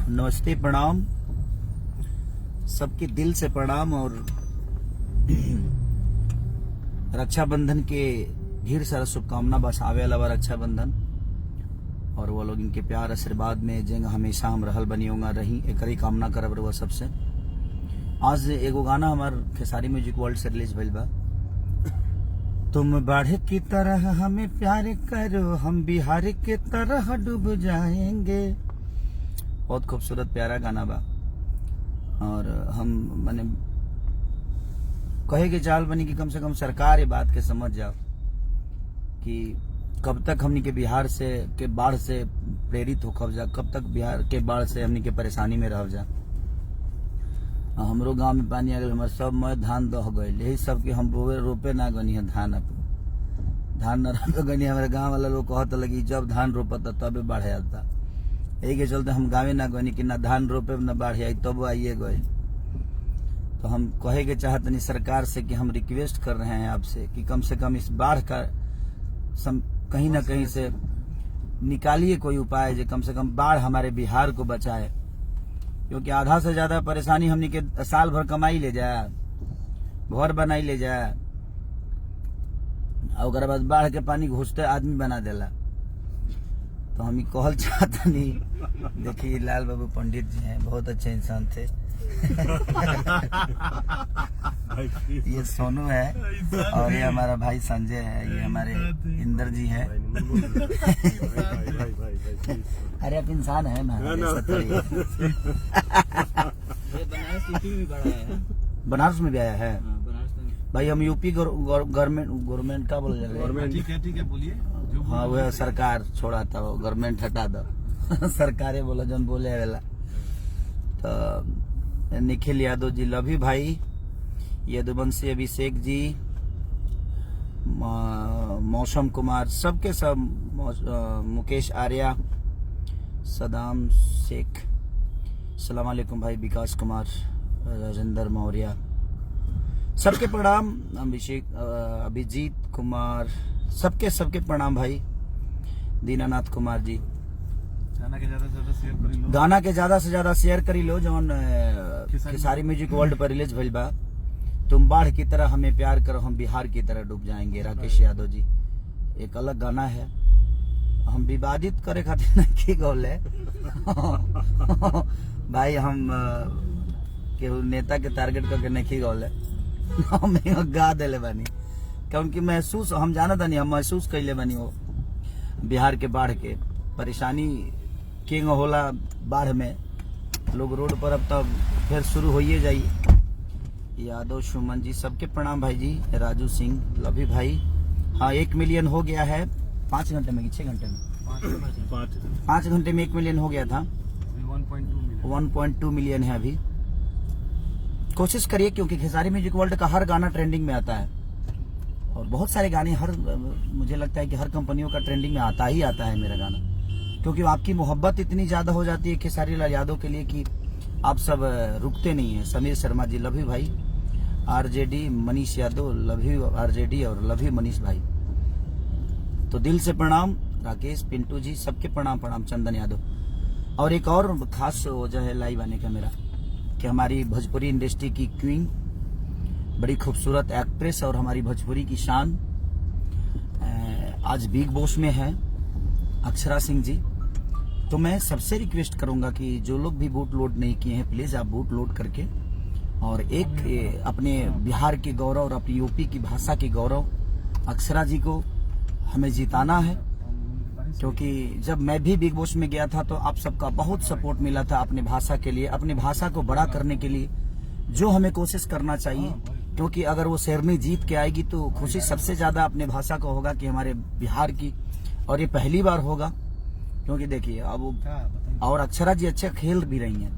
नमस्ते, प्रणाम, सबके दिल से प्रणाम। और रक्षाबंधन के ढेर सारा शुभकामना। बस आवे वाला बा रक्षाबंधन और वो लोग इनके प्यार आशीर्वाद में जेंग हमेशा हम रहल बनी होगा रही एक ही कामना करब रहुआ सबसे। आज एगो गाना हमार खेसारी म्यूजिक वर्ल्ड से रिलीज भइल बा। तुम बाढ़ की तरह हमें प्यार करो, हम बिहार के तरह डूब जाएंगे। बहुत खूबसूरत प्यारा गाना बा। और हम माने कहे के चाल बनी कि कम से कम सरकार ये बात के समझ जाओ कि कब तक हमनी के बिहार से के बाढ़ से प्रेरित हो खब जा, कब तक बिहार के बाढ़ से हमनी के परेशानी में रह जा। हमरो गांव में पानी आ गए, हमारे सब में धान दह गए, यही सब के हम रोपे ना गनी है धान। धान न रोपे गनी, हमारे गांव वाला लोग कहते लगी जब धान रोपता तबे बाढ़ आता। यही के चलते हम गाँव ना गनी कि ना धान रोपे न बाढ़ आई, तब आइए गए। तो हम कहे के चाहते नहीं सरकार से कि हम रिक्वेस्ट कर रहे हैं आपसे कि कम से कम इस बाढ़ का कहीं ना कहीं से निकालिए कोई उपाय जो कम से कम बाढ़ हमारे बिहार को बचाए। क्योंकि आधा से ज्यादा परेशानी हमनी के साल भर कमाई ले जाए, घर बनाई ले जाए, और बाद बाढ़ के पानी घुसते आदमी बना देला। तो हम कहल चाहते नहीं। देखिए लाल बाबू पंडित जी हैं, बहुत अच्छे इंसान थे। ये सोनू है और ये हमारा भाई संजय है, ये हमारे इंदर जी है। अरे आप इंसान है ना। बनारस में भी आया है भाई। हम यूपी गवर्नमेंट का बोल रहे। ठीक है बोलिए। हाँ वह सरकार छोड़ा था, वो गवर्नमेंट हटा दो। सरकारे बोला जन बोले वाला। तो निखिल यादव जी, लभी भाई, यदुवंशी अभिषेक जी, मौसम कुमार, सबके सब, मुकेश आर्या, सदाम शेख, सलाम अलैकुम भाई, विकास कुमार, राजेंद्र मौर्य, सबके प्रणाम। अभिजीत कुमार, सबके प्रणाम भाई। दीनानाथ कुमार जी, गाना के ज्यादा से ज्यादा शेयर करी लो। गाना के ज्यादा से ज्यादा शेयर करी लो जौन खेसारी म्यूजिक वर्ल्ड पर रिलीज भइल बा। तुम बाढ़ की तरह हमें प्यार करो, हम बिहार की तरह डूब जाएंगे। राकेश यादव जी, एक अलग गाना है। हम विवादित करे खातिर नहीं गौले भाई, हम केहू नेता के टारगेट करके नहीं गौले, हम गा दिले बानी। क्योंकि महसूस हम जाना था नहीं, हम महसूस कैले बानी वो बिहार के बाढ़ के परेशानी किंग होला। बाढ़ में लोग रोड पर अब तक फिर शुरू होइए जाइए। यादव सुमन जी, सबके प्रणाम भाई जी। राजू सिंह, लभी भाई। हाँ 1 मिलियन हो गया है 5 घंटे में कि 6 घंटे में? 5 घंटे में 1 मिलियन हो गया था। 1.2 मिलियन है अभी। कोशिश करिए क्योंकि खेसारी म्यूजिक वर्ल्ड का हर गाना ट्रेंडिंग में आता है और बहुत सारे गाने मुझे लगता है कि हर कंपनियों का ट्रेंडिंग में आता ही आता है मेरा गाना। क्योंकि आपकी मोहब्बत इतनी ज्यादा हो जाती है खेसारी लाल यादव के लिए कि आप सब रुकते नहीं है। समीर शर्मा जी, लभी भाई। आरजेडी मनीष यादव, लभी आरजेडी और लभी मनीष भाई। तो दिल से प्रणाम। राकेश पिंटू जी, सबके प्रणाम। चंदन यादव। और एक और खास वजह है लाइव आने का मेरा कि हमारी भोजपुरी इंडस्ट्री की क्वीन, बड़ी खूबसूरत एक्ट्रेस और हमारी भोजपुरी की शान, आज बिग बॉस में है, अक्षरा सिंह जी। तो मैं सबसे रिक्वेस्ट करूंगा कि जो लोग भी बूट लोड नहीं किए हैं, प्लीज आप बूट लोड करके और एक अपने बिहार के गौरव और अपनी यूपी की भाषा के गौरव अक्षरा जी को हमें जिताना है। क्योंकि जब मैं भी बिग बॉस में गया था तो आप सबका बहुत सपोर्ट मिला था अपने भाषा के लिए, अपनी भाषा को बड़ा करने के लिए, जो हमें कोशिश करना चाहिए। क्योंकि अगर वो शेरनी जीत के आएगी तो खुशी सबसे ज्यादा अपने भाषा को होगा कि हमारे बिहार की, और ये पहली बार होगा। क्योंकि देखिए अब और अक्षरा जी अच्छे खेल भी रही हैं,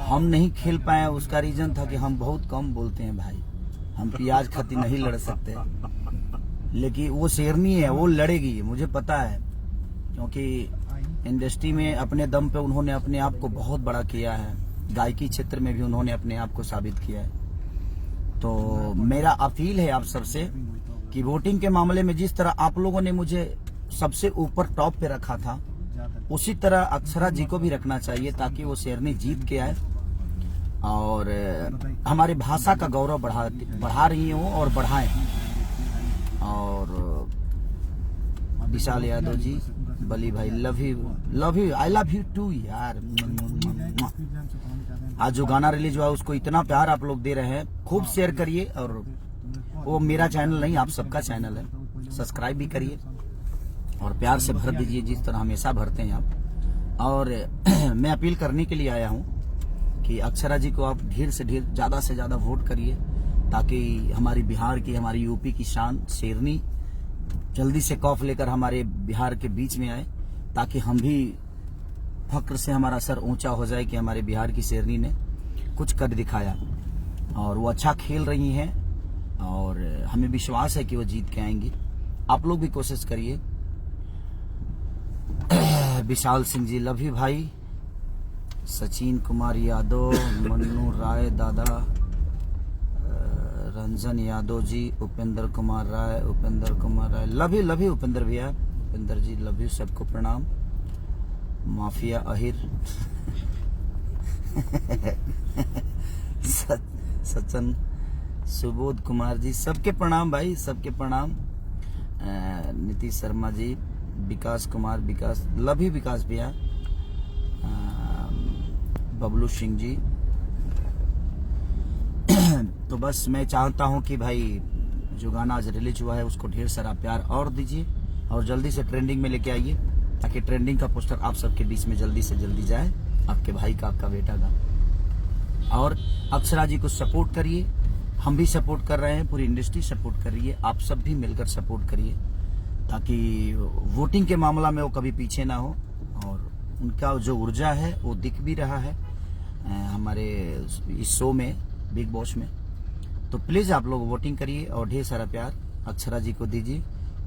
हम नहीं खेल पाए, उसका रीजन था कि हम बहुत कम बोलते हैं भाई, हम प्याज खाती नहीं लड़ सकते। लेकिन वो शेरनी है, वो लड़ेगी, मुझे पता है। क्योंकि इंडस्ट्री में अपने दम पे उन्होंने अपने आप को बहुत बड़ा किया है, गायकी क्षेत्र में भी उन्होंने अपने आप को साबित किया है। तो मेरा अपील है आप सबसे कि वोटिंग के मामले में जिस तरह आप लोगों ने मुझे सबसे ऊपर टॉप पे रखा था, उसी तरह अक्षरा जी को भी रखना चाहिए ताकि वो शेरनी जीत के आए और हमारी भाषा का गौरव बढ़ा रही हो और बढ़ाएं। और विशाल यादव जी, बली भाई, love you, I love you too यार। आज जो गाना रिलीज हुआ उसको इतना प्यार आप लोग दे रहे हैं, खूब शेयर करिए। और वो मेरा चैनल नहीं, आप सबका चैनल है, सब्सक्राइब भी करिए और प्यार से भर दीजिए जिस तरह हमेशा भरते हैं आप। और मैं अपील करने के लिए आया हूँ कि अक्षरा जी को आप ढेर से ज्यादा वोट करिए ताकि हमारी बिहार की, हमारी यूपी की शान शेरनी जल्दी से कॉफ लेकर हमारे बिहार के बीच में आए, ताकि हम भी फक्र से हमारा सर ऊंचा हो जाए कि हमारे बिहार की शेरनी ने कुछ कर दिखाया। और वो अच्छा खेल रही हैं और हमें विश्वास है कि वो जीत के आएंगी। आप लोग भी कोशिश करिए। विशाल सिंह जी, लव यू भाई। सचिन कुमार यादव, मन्नू राय दादा, रंजन यादव जी, उपेंद्र कुमार राय, लव यू उपेंद्र भैया, उपेंद्र जी लव यू, सबको प्रणाम। माफिया अहिर सचन, सुबोध कुमार जी, सबके प्रणाम भाई, सबके प्रणाम। नीतीश शर्मा जी, विकास कुमार, लव यू विकास भैया। बबलू सिंह जी। तो बस मैं चाहता हूं कि भाई जो गाना आज रिलीज हुआ है उसको ढेर सारा प्यार और दीजिए और जल्दी से ट्रेंडिंग में लेके आइए ताकि ट्रेंडिंग का पोस्टर आप सबके बीच में जल्दी से जल्दी जाए, आपके भाई का, आपका बेटा का। और अक्षरा जी को सपोर्ट करिए, हम भी सपोर्ट कर रहे हैं, पूरी इंडस्ट्री सपोर्ट कर रही है, आप सब भी मिलकर सपोर्ट करिए ताकि वोटिंग के मामला में वो कभी पीछे ना हो। और उनका जो ऊर्जा है वो दिख भी रहा है हमारे इस शो में, बिग बॉस में। तो प्लीज आप लोग वोटिंग करिए और ढेर सारा प्यार अक्षरा जी को दीजिए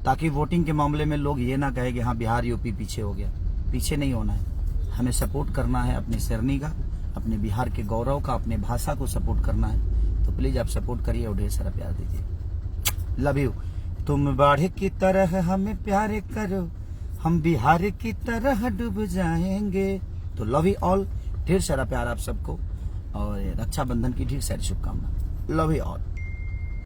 ताकि वोटिंग के मामले में लोग ये ना कहे कि हाँ बिहार यूपी पीछे हो गया। पीछे नहीं होना है, हमें सपोर्ट करना है अपनी शेरनी का, अपने बिहार के गौरव का, अपने भाषा को सपोर्ट करना है। तो प्लीज आप सपोर्ट करिए और ढेर सारा प्यार दीजिए। Love you. तुम बाढ़ की तरह हमें प्यार करो, हम बिहार की तरह डूब जाएंगे। तो लव यू ऑल, ढेर सारा प्यार आप सबको और रक्षाबंधन की ढेर सारी शुभकामनाएं। Love you all.